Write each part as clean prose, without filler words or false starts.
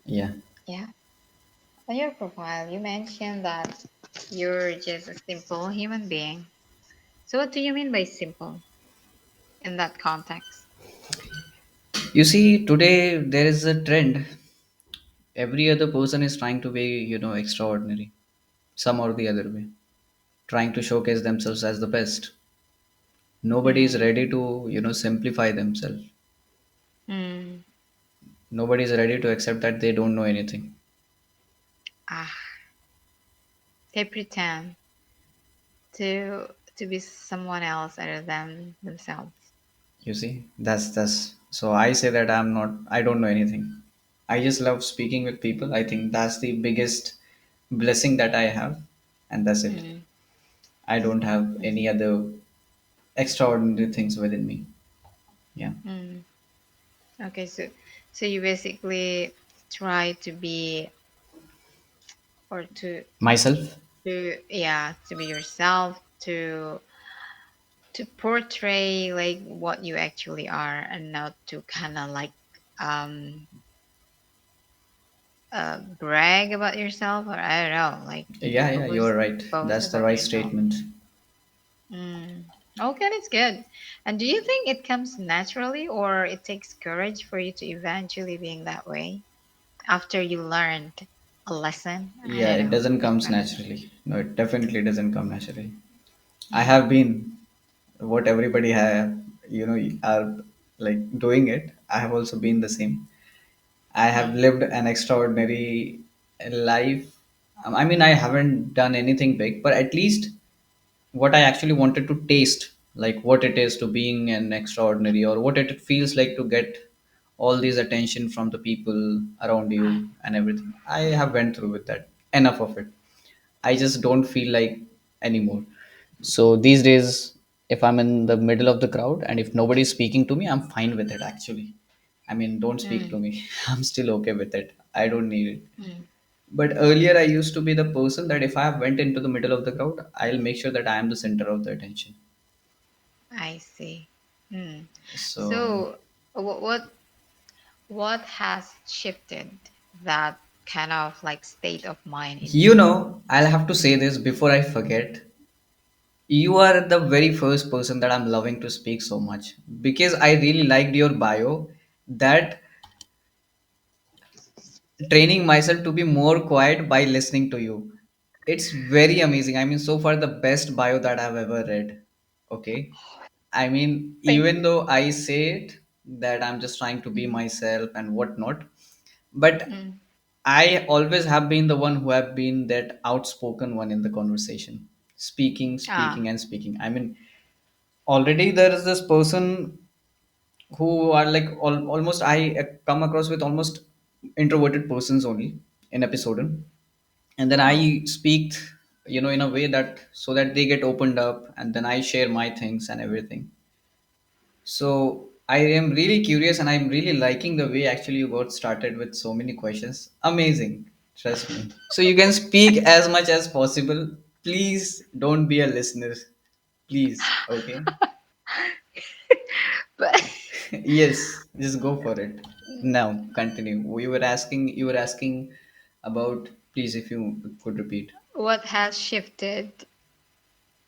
Yeah. Yeah. On your profile, you mentioned that you're just a simple human being. So, what do you mean by simple in that context? You see, today there is a trend. Every other person is trying to be, extraordinary, some or the other way, trying to showcase themselves as the best. Nobody is Mm, ready to, simplify themselves. mm, Nobody is ready to accept that they don't know anything. ah, they pretend to be someone else other than themselves. You see, that's so I say that I don't know anything. I just love speaking with people. I think that's the biggest blessing that I have, and that's it. Mm, I don't have mm, any other extraordinary things within me. Yeah. mm. Okay, so you basically try to be or Myself? to be yourself to portray like what you actually are and not to kind of like um brag about yourself, or I don't know, like to Yeah, you are right. boast That's the about right yourself. statement. Mm. Okay, that's good. And do you think it comes naturally or it takes courage for you to eventually being that way after you learned a lesson? I Yeah, don't it know. doesn't Which comes one is it? naturally. No, it definitely doesn't come naturally. I Mm. have been what everybody have, are like doing it. I have also been the same. I have Mm. lived an extraordinary life. I mean, I haven't done anything big, but at least what I actually wanted to taste, like what it is to being an extraordinary, or what it feels like to get all these attention from the people around you and everything. I have went through with that. Enough of it. I just don't feel like anymore. So these days, if I'm in the middle of the crowd and if nobody's speaking to me, I'm fine with it actually. I mean, don't speak to Mm. me. I'm still okay with it. I don't need it. Mm. But earlier, I used to be the person that if I went into the middle of the crowd, I'll make sure that I am the center of the attention. I see. Mm. So, So what has shifted that kind of like state of mind in you? I'll have to say this before I forget. You are the very first person that I'm loving to speak so much because I really liked your bio that training myself to be more quiet by listening to you. It's very amazing. I mean, so far, the best bio that I've ever read. Okay. I mean, Thank even you. though I say it that I'm just trying to be Mm. myself and whatnot, but Mm. I always have been the one who have been that outspoken one in the conversation, speaking, Ah. speaking, and speaking. I mean, already there is this person who are like almost I come across with almost introverted persons only in episode, and then Oh. I speak, in a way that so that they get opened up, and then I share my things and everything. So I am really curious and I'm really liking the way actually you got started with so many questions. Amazing. Trust me. So you can speak as much as possible. Please don't be a listener. Please. Okay. But Yes. Just go for it. Now continue. You were asking about, please, if you could repeat. what has shifted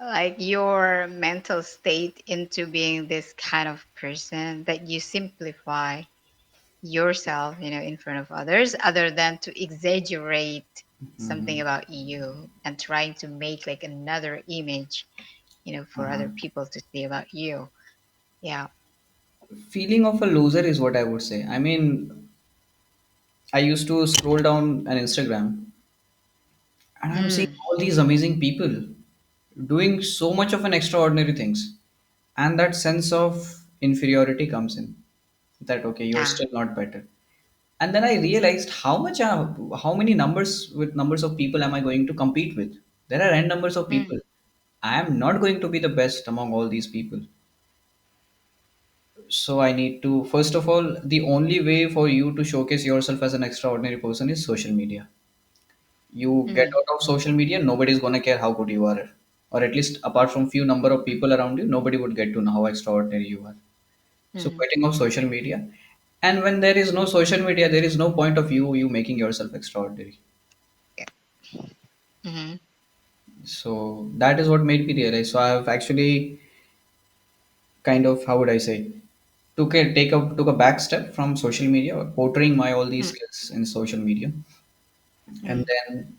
like your mental state into being this kind of person that you simplify yourself, in front of others, other than to exaggerate something about you and trying to make like another image, for Uh-huh. other people to see about you. Yeah. Feeling of a loser is what I would say. I mean, I used to scroll down an Instagram and I'm seeing Mm. all these amazing people doing so much of an extraordinary things, and that sense of inferiority comes in, that okay, you're Ah. still not better. And then I realized how many numbers of people am I going to compete with? There are n numbers of Mm. people. I am not going to be the best among all these people. So I need to, first of all, the only way for you to showcase yourself as an extraordinary person is social media. You get Mm. out of social media, nobody's gonna care how good you are, or at least apart from few number of people around you, nobody would get to know how extraordinary you are. So Mm. quitting of social media, And when there is no social media, there is no point of you making yourself extraordinary. Yeah. Mm-hmm. So that is what made me realize. So I have actually kind of, how would I say, took a back step from social media, portraying my all these skills in social media, and Mm-hmm.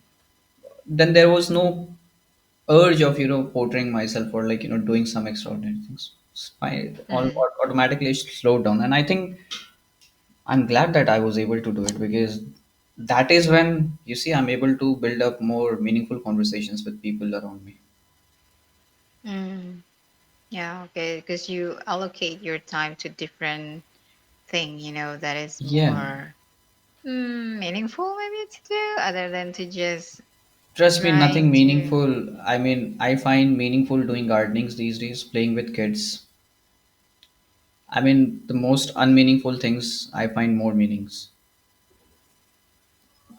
then there was no urge of portraying myself or like doing some extraordinary things. I Mm-hmm. automatically slowed down, and I think I'm glad that I was able to do it, because that is when you see I'm able to build up more meaningful conversations with people around me. Mm. Yeah, okay, because you allocate your time to different thing, that is Yeah, more meaningful maybe to do other than to just trust me, nothing trying to. meaningful. I mean, I find meaningful doing gardenings these days, playing with kids. I mean, the most unmeaningful things I find more meanings.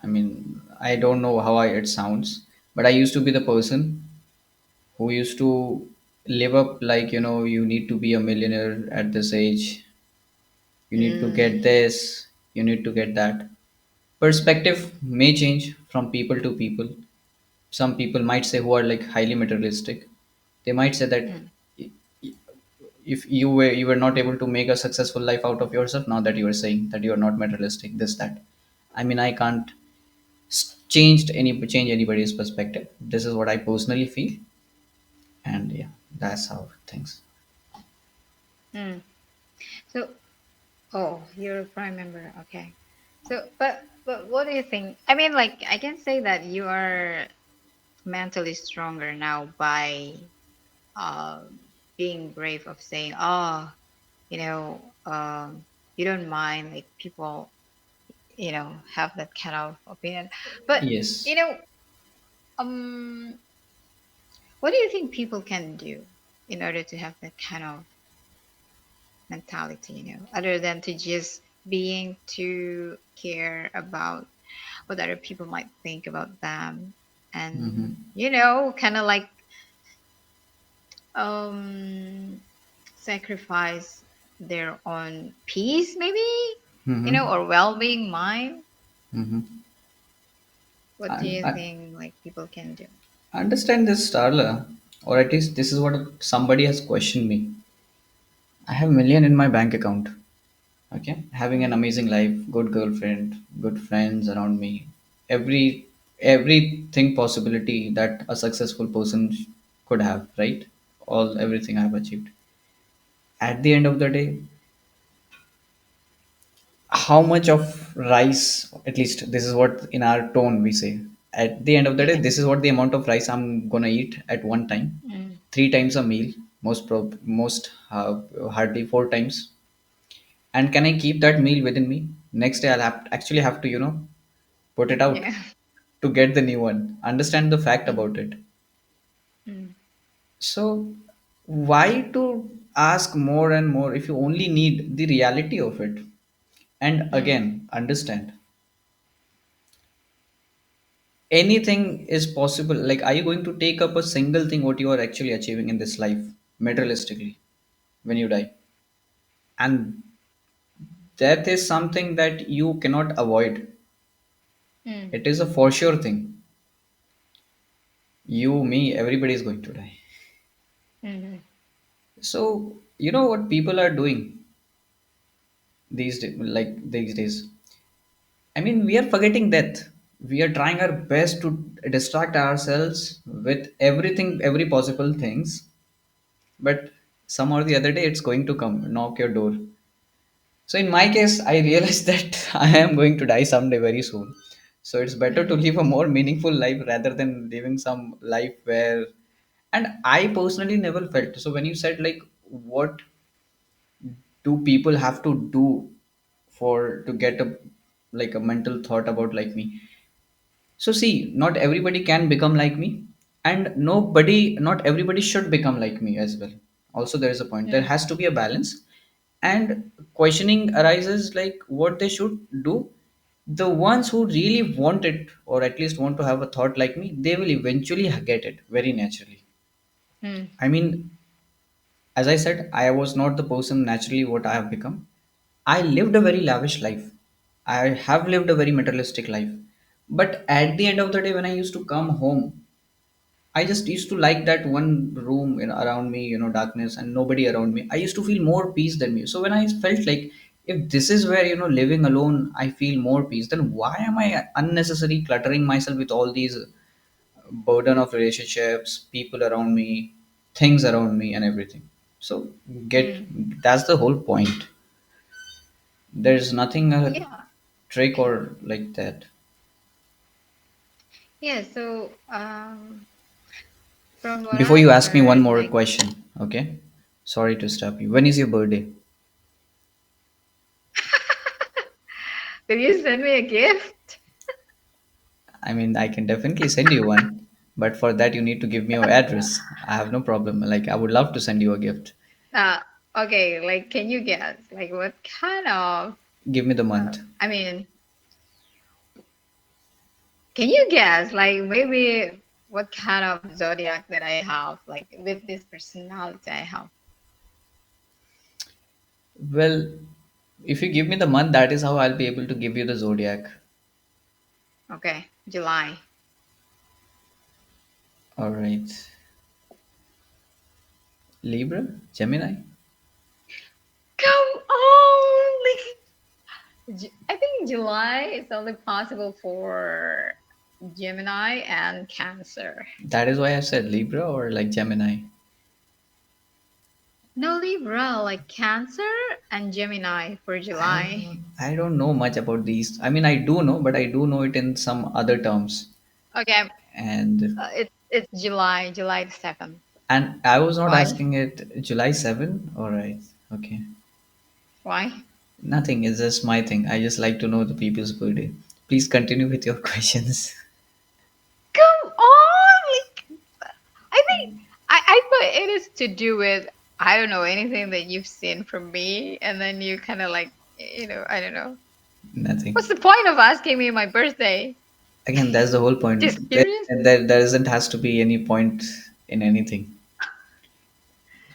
I mean, I don't know how it sounds, but I used to be the person who used to live up like, you need to be a millionaire at this age, you need to get Mm, this, you need to get that. Perspective may change from people to people. Some people might say, who are like highly materialistic, they might say that mm, if you were not able to make a successful life out of yourself, now that you are saying that you are not materialistic, this that. I mean, I can't change anybody's perspective. This is what I personally feel, and yeah, that's how things. mm. So, oh, you're a prime member. Okay. So, but what do you think? I mean, like, I can say that you are mentally stronger now by um being brave of saying, oh, you know, you don't mind like people, have that kind of opinion. But Yes. you know, um, what do you think people can do in order to have that kind of mentality, other than to just being to care about what other people might think about them and, kind of like um sacrifice their own peace maybe, Mm-hmm. or well-being mind. Mm-hmm. What do you I think like people can do? understand this, Starla, or at least this is what somebody has questioned me. I have million in my bank account. Okay, having an Mm, amazing life, good girlfriend, good friends around me, every everything possibility that a successful person could have, right? All everything I've achieved. At the end of the day, how much of rice, at least this is what in our tone we say. At the end of the day, yeah. this is what the amount of rice I'm gonna eat at one time, Mm, 3 times a meal, most hardly 4 times. And can I keep that meal within me? Next day, actually have to put it out yeah. to get the new one. Understand the fact Mm, about it. mm, So why to ask more and more if you only need the reality of it? And mm, again, understand anything is possible. Like, are you going to take up a single thing what you are actually achieving in this life materialistically when you die? And that is something that you cannot avoid. mm, It is a for sure thing. You, me, everybody is going to die. mm, So you know what people are doing these days. I mean, we are forgetting death. We are trying our best to distract ourselves with everything, every possible things. But some or the other day, it's going to come, knock your door. So in my case, I realized that I am going to die someday very soon. So it's better to mm, live a more meaningful life rather than living some life where. And I personally never felt. So when you said like, what do people have to do for to get a like a mental thought about like me? So see, not everybody can become like me, and not everybody should become like me as well. Also, there is a point, there mm, has to be a balance. And questioning arises like what they should do. The ones who really want it, or at least want to have a thought like me, they will eventually get it very naturally. mm, I mean, as I said, I was not the person naturally what I have become. I lived a very lavish life. I have lived a very materialistic life. But at the end of the day, when I used to come home, I just used to like that one room around me, darkness and nobody around me. I used to feel more peace than me. So when I felt like if this is where, living alone, I feel more peace, then why am I unnecessarily cluttering myself with all these burden of relationships, people around me, things around me, and everything? So get Mm. that's the whole point. There's nothing a Yeah. trick or like that. Yeah, so from what Before I've you ask me one heard, more like, question, okay? Sorry to stop you. When is your birthday? will you send me a gift? I mean, I can definitely send you one, but for that you need to give me your address. I have no problem. Like, I would love to send you a gift. Uh, okay, like, can you guess, like, what kind of, Give me the month. I mean, can you guess, like, maybe what kind of zodiac that I have, like, with this personality I have? Well, if you give me the month, that is how I'll be able to give you the zodiac. Okay, July. All right. Libra? Gemini? Come on! I think July is only possible for Gemini and Cancer. That is why I said Libra or like Gemini. No, Libra, like Cancer and Gemini for July. I don't know much about these. I mean, I do know, but I do know it in some other terms. Okay, And it's July the 7th. I was not Why? asking it July 7. All right. Okay. Why? Nothing. It's just my thing. I just like to know the people's birthday. Please continue with your questions. Come on! Like, I think I thought it is to do with, I don't know, anything that you've seen from me, and then you kind of like, I don't know. What's Nothing. the point of asking me my birthday? Again, that's the whole point. Just There, curious? there doesn't has to be any point in anything.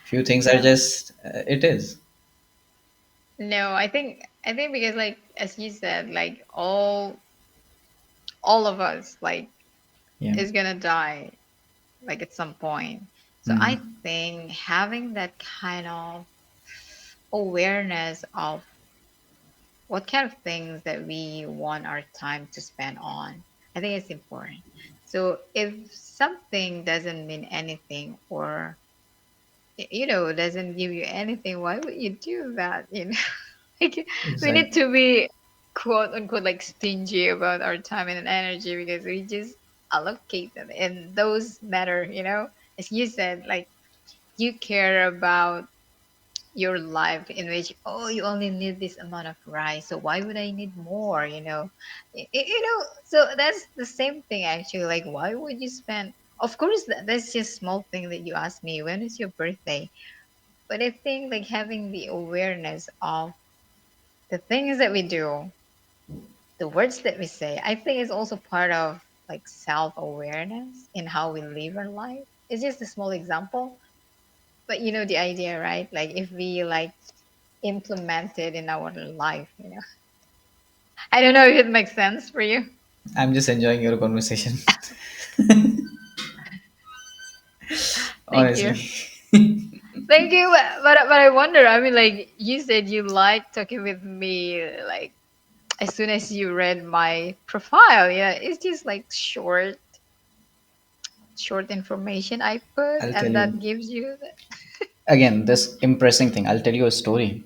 Few things are No. just it is. No, I think because, like, as you said, like, all of us, like, Yeah. is gonna die, like, at some point. So Hmm. I think having that kind of awareness of what kind of things that we want our time to spend on, I think it's important. So if something doesn't mean anything, or doesn't give you anything, why would you do that? Like, we need Exactly. to be quote unquote like stingy about our time and energy, because we just allocate them, and those matter. As you said, like, you care about your life, in which, oh, you only need this amount of rice, so why would I need more? So that's the same thing, actually. Like, why would you spend, of course, that's just small thing that you ask me, when is your birthday? But I think, like, having the awareness of the things that we do, the words that we say, I think is also part of, like, self-awareness in how we live our life. It's just a small example, but you know the idea, right? Like, if we, like, implement it in our life. I don't know if it makes sense for you. I'm just enjoying your conversation. Thank you. Honestly. Thank you. But I wonder, I mean, like, you said you like talking with me, like, as soon as you read my profile. Yeah, it's just like short information I put, I'll tell and you. that gives you Again, this impressing thing. I'll tell you a story.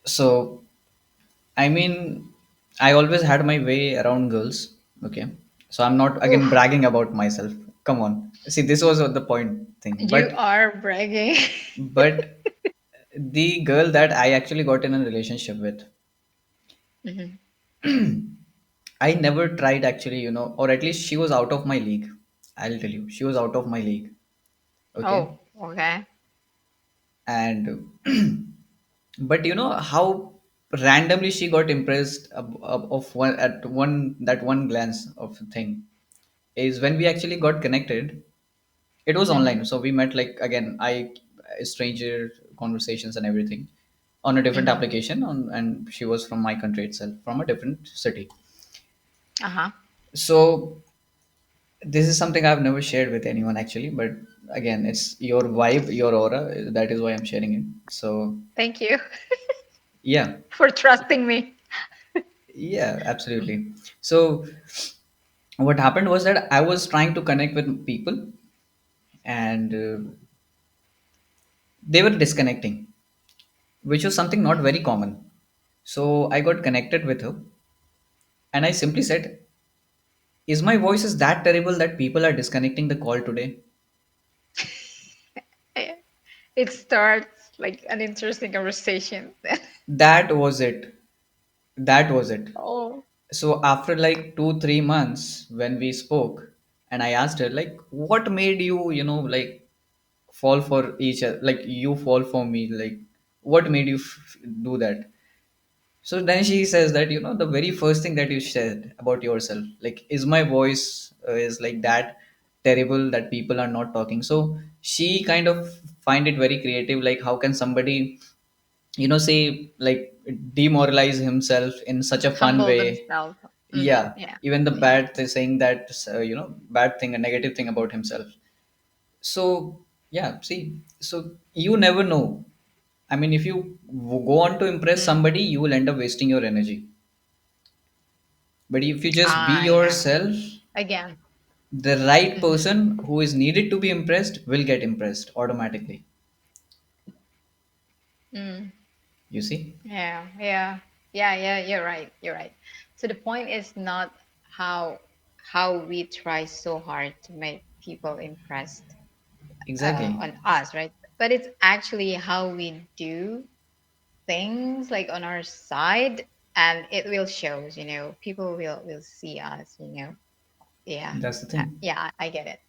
So, I mean, I always had my way around girls. Okay. So I'm not again Oof, bragging about myself. Come on. See, this was the point thing. you are bragging. But the girl that I actually got in a relationship with, Mhm. I never tried actually, or at least she was out of my league. I'll tell you, she was out of my league. Okay. Oh, okay. And but you know how randomly she got impressed of one at one that one glance of thing is when we actually got connected. It was Hmm. online, so we met like again, I a stranger, conversations and everything on a different Mm-hmm. application on, and she was from my country itself, from a different city. Uh-huh. So this is something I've never shared with anyone actually, but again, it's your vibe, your aura. That is why I'm sharing it. So Thank you yeah, for trusting me. yeah, absolutely. So what happened was that I was trying to connect with people, and they were disconnecting, which was something not very common. So I got connected with her, and I simply said, "Is my voice is that terrible that people are disconnecting the call today?" It starts like an interesting conversation. That was it. That was it. Oh. So after like 2 3 months when we spoke, and I asked her like, "What made you, like fall for each other? Like you fall for me? Like what made you do that?" So then she says that, the very first thing that you said about yourself, like, is my voice is like that terrible that people are not talking. So she kind of find it very creative. Like, how can somebody, say, like, demoralize himself in such a fun Humble way? themselves. Mm-hmm. Yeah, Yeah. even the Yeah. bad saying that, bad thing, a negative thing about himself. So yeah, see, so you never know. I mean, if you go on to impress Mm. somebody, you will end up wasting your energy. But if you just be Ah, yeah. yourself, Again. the right Mm-hmm. person who is needed to be impressed will get impressed automatically. Mm. You see? Yeah. Yeah. Yeah. Yeah. You're right. You're right. So the point is not how how we try so hard to make people impressed Exactly. on us, right? But it's actually how we do things like on our side, and it will shows. People will see us. Yeah. That's the thing. Yeah. I get it.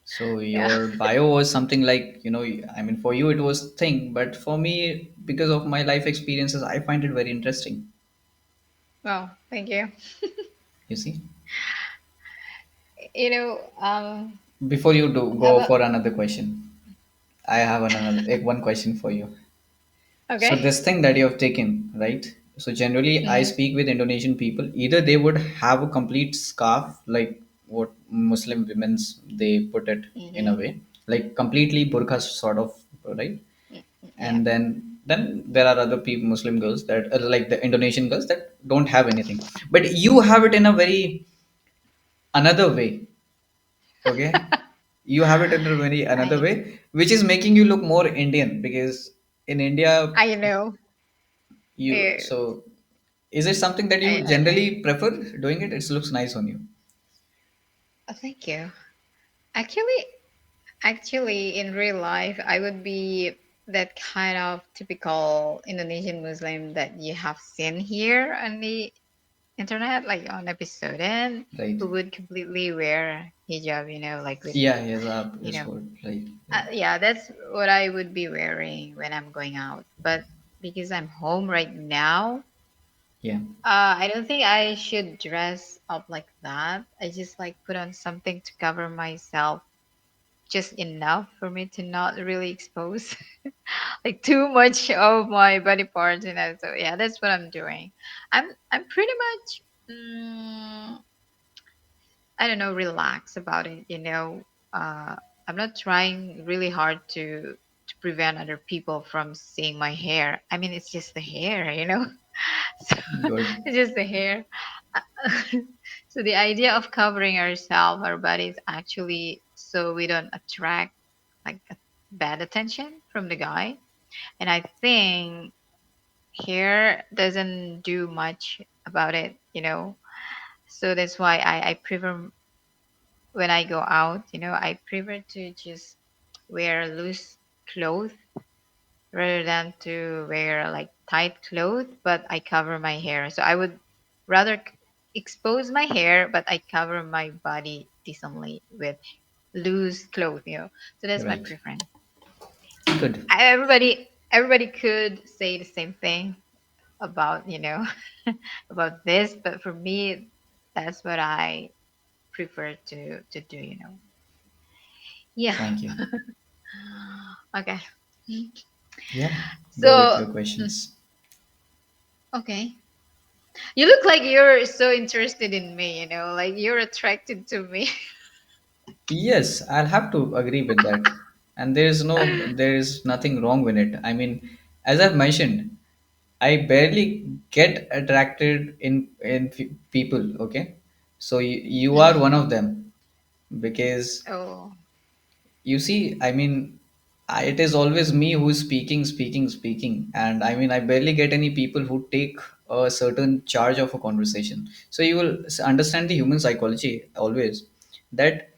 So Yeah. your bio was something like, I mean, for you it was thing, but for me, because of my life experiences, I find it very interesting. Well, thank you. You see? You know, Before you do go about for another question, I have another one question for you. So okay. this thing that you have taken, right? So generally, I Mm-hmm. speak with Indonesian people. Either they would have a complete scarf, like what Muslim women's they put it in a Mm-hmm. way, like completely burqa sort of, right? Yeah. And then there are other people, Muslim girls that like the Indonesian girls that don't have anything, but you have it in a very another way. Okay, you have it in a very another I way, which is making you look more Indian because in India I know. you Uh, so is it something that you I generally prefer doing it? It looks nice on you. thank you. Actually, actually, in real life, I would be that kind of typical Indonesian Muslim that you have seen here on the internet, like on episode, and Right. who would completely wear hijab, like with, Yeah, yes, you is know, what, right, right. yeah, that's what I would be wearing when I'm going out. But because I'm home right now, Yeah, I don't think I should dress up like that. I just like put on something to cover myself just enough for me to not really expose like too much of my body parts. So yeah, that's what I'm doing. I'm pretty much I don't know, relax about it. Uh, I'm not trying really hard to prevent other people from seeing my hair. I mean, it's just the hair. So good. it's just the hair. So the idea of covering ourselves, our bodies, actually, so we don't attract like a bad attention from the guy. And I think hair doesn't do much about it. So that's why I prefer when I go out, I prefer to just wear loose clothes rather than to wear like tight clothes, but I cover my hair. So I would rather expose my hair, but I cover my body decently with loose clothes. So that's my Right. preference. Good. Everybody could say the same thing about about this, but for me, that's what I prefer to do. Yeah. Thank you. Okay. Yeah, go with So, your questions. okay. You look like you're so interested in me, like you're attracted to me. Yes, I'll have to agree with that. And there is nothing wrong with it. I mean, as I've mentioned, I barely get attracted in people. Okay, so you are one of them because Oh. you see, I mean, it is always me who's speaking, and I mean, I barely get any people who take a certain charge of a conversation. So you will understand the human psychology always that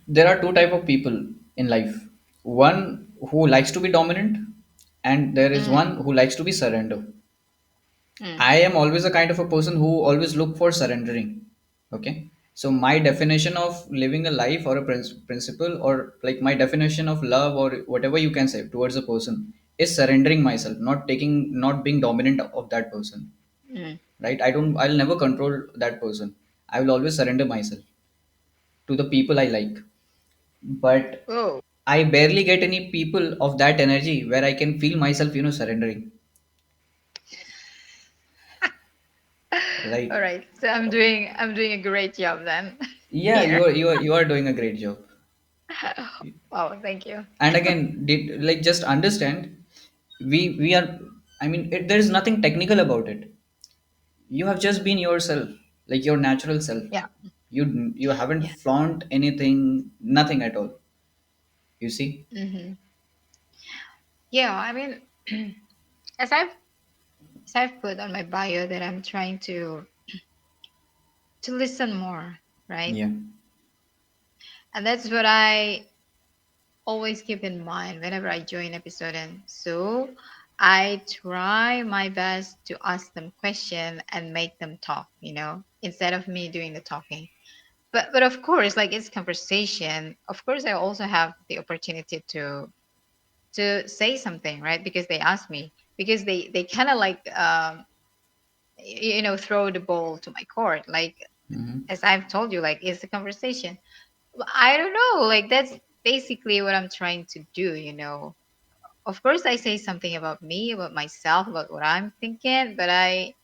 there are two type of people in life. One who likes to be dominant, and there is Mm, one who likes to be surrender. mm, I am always a kind of a person who always look for surrendering. Okay, so my definition of living a life or a principle, or like my definition of love or whatever you can say towards a person, is surrendering myself, not being dominant of that person. mm. Right, I'll never control that person. I will always surrender myself to the people I like. But Oh. I barely get any people of that energy where I can feel myself, surrendering. All Right? right. So I'm doing a great job then Yeah, here. you are doing a great job. Wow, thank you. And again, did like just understand, we are. I mean, there is nothing technical about it. You have just been yourself, like your natural self. Yeah. You haven't Yeah. flaunt anything, nothing at all. You see? Hmm. Yeah, I mean, as I've as I've put on my bio that I'm trying to listen more, right? Yeah. And that's what I always keep in mind whenever I join episode. And so I try my best to ask them question and make them talk, instead of me doing the talking. But of course, like it's conversation. Of course, I also have the opportunity to say something, right? Because they ask me, because they kind of like throw the ball to my court, like Hmm. as I've told you, like it's a conversation. I don't know, like that's basically what I'm trying to do. Of course, I say something about me, about myself, about what I'm thinking, but I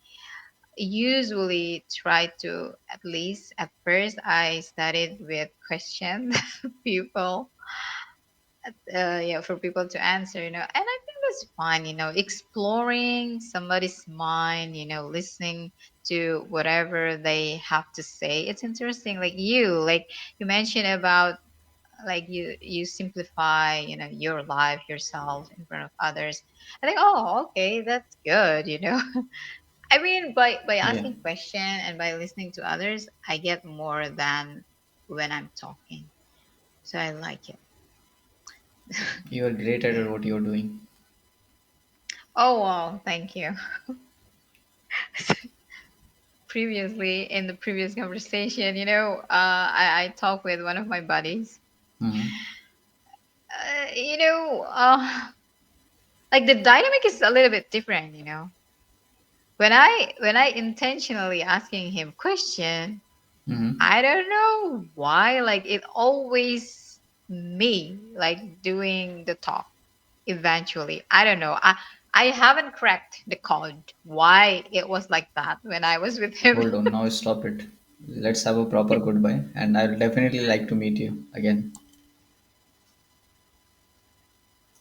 usually try to, at least at first I started with questions people for people to answer, and I think that's fun, exploring somebody's mind, listening to whatever they have to say. It's interesting, like you mentioned about, like you simplify, your life, yourself in front of others. I think, oh, okay, that's good. I mean, by Yeah. asking question and by listening to others, I get more than when I'm talking, so I like it. You are great at Yeah. what you're doing. Oh, wow, thank you. Previously, in the previous conversation, I talked with one of my buddies. Hmm. Like the dynamic is a little bit different. When I intentionally asking him question, Hmm. I don't know why. Like it always me like doing the talk. Eventually, I don't know. I haven't cracked the code why it was like that when I was with him. Hold on, now stop it. Let's have a proper goodbye, and I'll definitely like to meet you again.